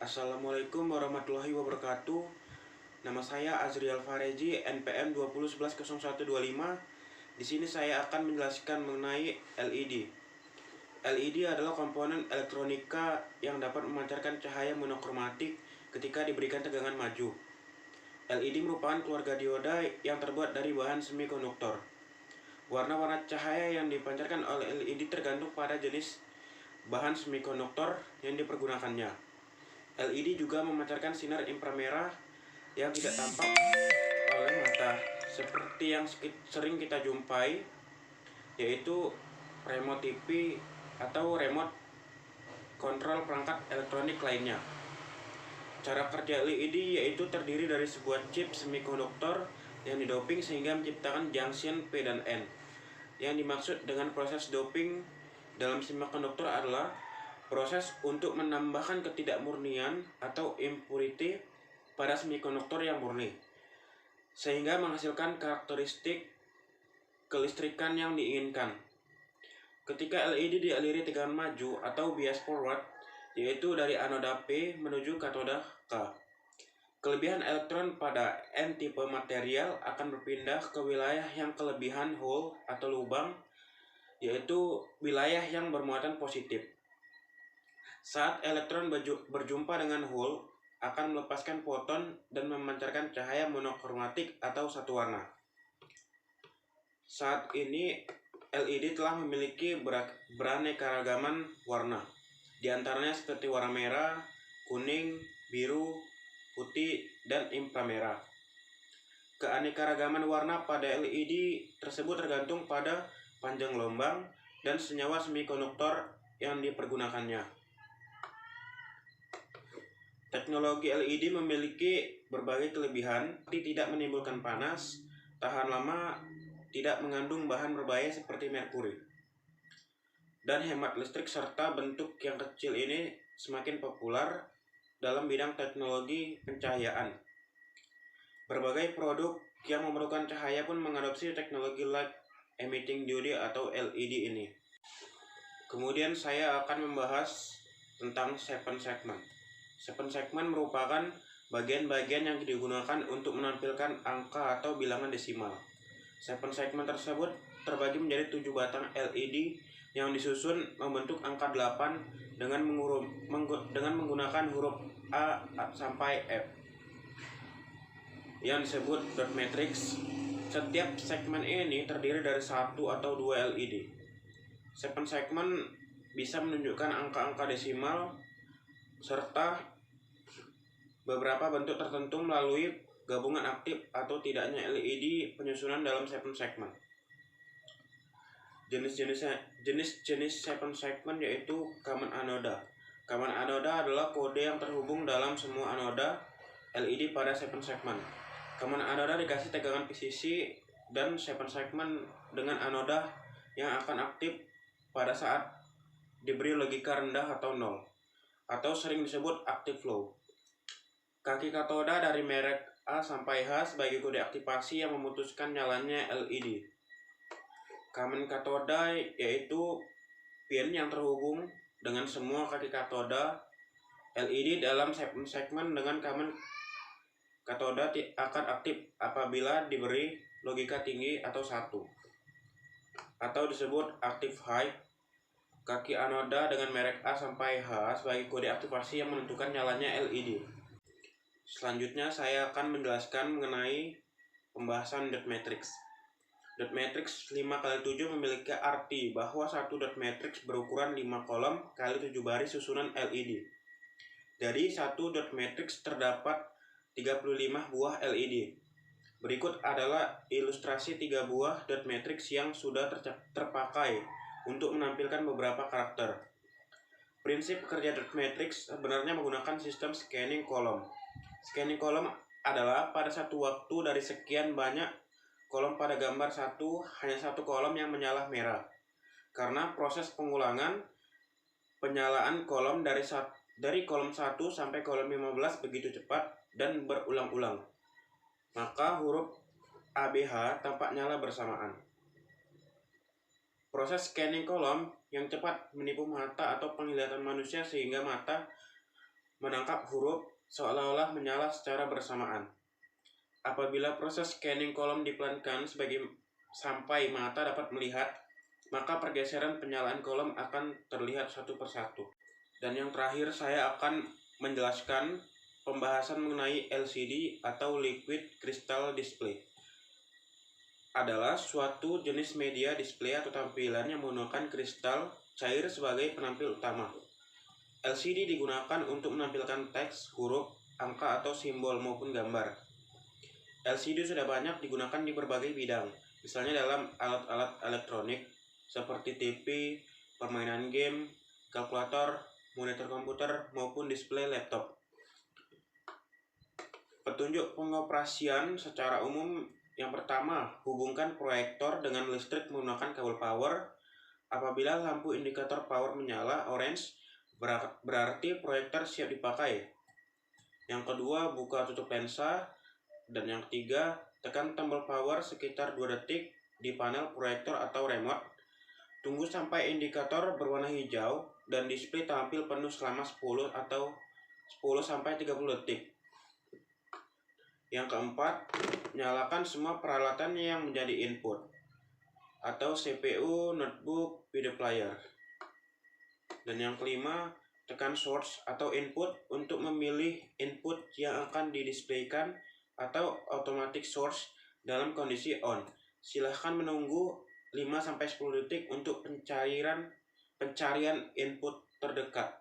Assalamualaikum warahmatullahi wabarakatuh. Nama saya Azriel Fareji, NPM 20110125. Di sini saya akan menjelaskan mengenai LED. LED adalah komponen elektronika yang dapat memancarkan cahaya monokromatik ketika diberikan tegangan maju. LED merupakan keluarga dioda yang terbuat dari bahan semikonduktor. Warna-warna cahaya yang dipancarkan oleh LED tergantung pada jenis bahan semikonduktor yang dipergunakannya. LED juga memancarkan sinar inframerah yang tidak tampak oleh mata, seperti yang sering kita jumpai, yaitu remote TV atau remote kontrol perangkat elektronik lainnya. Cara kerja LED yaitu terdiri dari sebuah chip semikonduktor yang didoping sehingga menciptakan junction P dan N. Yang dimaksud dengan proses doping dalam semikonduktor adalah proses untuk menambahkan ketidakmurnian atau impurity pada semikonduktor yang murni, sehingga menghasilkan karakteristik kelistrikan yang diinginkan. Ketika LED dialiri tegangan maju atau bias forward, yaitu dari anoda P menuju katoda K, kelebihan elektron pada N tipe material akan berpindah ke wilayah yang kelebihan hole atau lubang, yaitu wilayah yang bermuatan positif. Saat elektron berjumpa dengan hole, akan melepaskan foton dan memancarkan cahaya monokromatik atau satu warna. Saat ini, LED telah memiliki beraneka-ragaman warna, di antaranya seperti warna merah, kuning, biru, putih, dan inframerah. Keanekaragaman warna pada LED tersebut tergantung pada panjang gelombang dan senyawa semikonduktor yang dipergunakannya. Teknologi LED memiliki berbagai kelebihan, seperti tidak menimbulkan panas, tahan lama, tidak mengandung bahan berbahaya seperti merkuri, dan hemat listrik, serta bentuk yang kecil ini semakin populer dalam bidang teknologi pencahayaan. Berbagai produk yang memerlukan cahaya pun mengadopsi teknologi light emitting diode atau LED ini. Kemudian saya akan membahas tentang 7 segment. 7 segmen merupakan bagian-bagian yang digunakan untuk menampilkan angka atau bilangan desimal. 7 segmen tersebut terbagi menjadi 7 batang LED yang disusun membentuk angka 8 dengan menggunakan huruf A sampai F yang disebut dot matrix. Setiap segmen ini terdiri dari 1 atau 2 LED. 7 segmen bisa menunjukkan angka-angka desimal serta beberapa bentuk tertentu melalui gabungan aktif atau tidaknya LED penyusunan dalam 7 segmen. Jenis-jenis 7 segmen yaitu common anoda. Common anoda adalah kode yang terhubung dalam semua anoda LED pada 7 segmen. Common anoda dikasih tegangan PCC dan 7 segmen dengan anoda yang akan aktif pada saat diberi logika rendah atau nol, atau sering disebut active low. Kaki katoda dari merek A sampai H sebagai kode aktivasi yang memutuskan nyalanya LED. Common katoda yaitu pin yang terhubung dengan semua kaki katoda LED dalam segmen dengan common katoda akan aktif apabila diberi logika tinggi atau 1, atau disebut active high. Kaki anoda dengan merek A sampai H sebagai kode aktivasi yang menentukan nyalanya LED. Selanjutnya saya akan menjelaskan mengenai pembahasan dot matrix. Dot matrix 5x7 memiliki arti bahwa satu dot matrix berukuran 5 kolom kali 7 baris susunan LED. Dari satu dot matrix terdapat 35 buah LED. Berikut adalah ilustrasi 3 buah dot matrix yang sudah terpakai untuk menampilkan beberapa karakter. Prinsip kerja dot matrix sebenarnya menggunakan sistem scanning kolom. Scanning kolom adalah pada satu waktu dari sekian banyak kolom pada gambar satu, hanya satu kolom yang menyala merah. Karena proses pengulangan penyalaan kolom dari kolom 1 sampai kolom 15 begitu cepat dan berulang-ulang, maka huruf ABH tampak nyala bersamaan. Proses scanning kolom yang cepat menipu mata atau penglihatan manusia sehingga mata menangkap huruf seolah-olah menyala secara bersamaan. Apabila proses scanning kolom dipelankan sampai mata dapat melihat, maka pergeseran penyalaan kolom akan terlihat satu persatu. Dan yang terakhir, saya akan menjelaskan pembahasan mengenai LCD atau Liquid Crystal Display. Adalah suatu jenis media display atau tampilan yang menggunakan kristal cair sebagai penampil utama. LCD digunakan untuk menampilkan teks, huruf, angka atau simbol maupun gambar. LCD sudah banyak digunakan di berbagai bidang, misalnya dalam alat-alat elektronik seperti TV, permainan game, kalkulator, monitor komputer, maupun display laptop. Petunjuk pengoperasian secara umum. Yang pertama, hubungkan proyektor dengan listrik menggunakan kabel power. Apabila lampu indikator power menyala orange, berarti proyektor siap dipakai. Yang kedua, buka tutup lensa. Dan yang ketiga, tekan tombol power sekitar 2 detik di panel proyektor atau remote. Tunggu sampai indikator berwarna hijau dan display tampil penuh selama 10 sampai 30 detik. Yang keempat, nyalakan semua peralatan yang menjadi input atau CPU, notebook, video player. Dan yang kelima, tekan source atau input untuk memilih input yang akan didisplaykan atau automatic source dalam kondisi on. Silahkan menunggu 5-10 detik untuk pencarian input terdekat.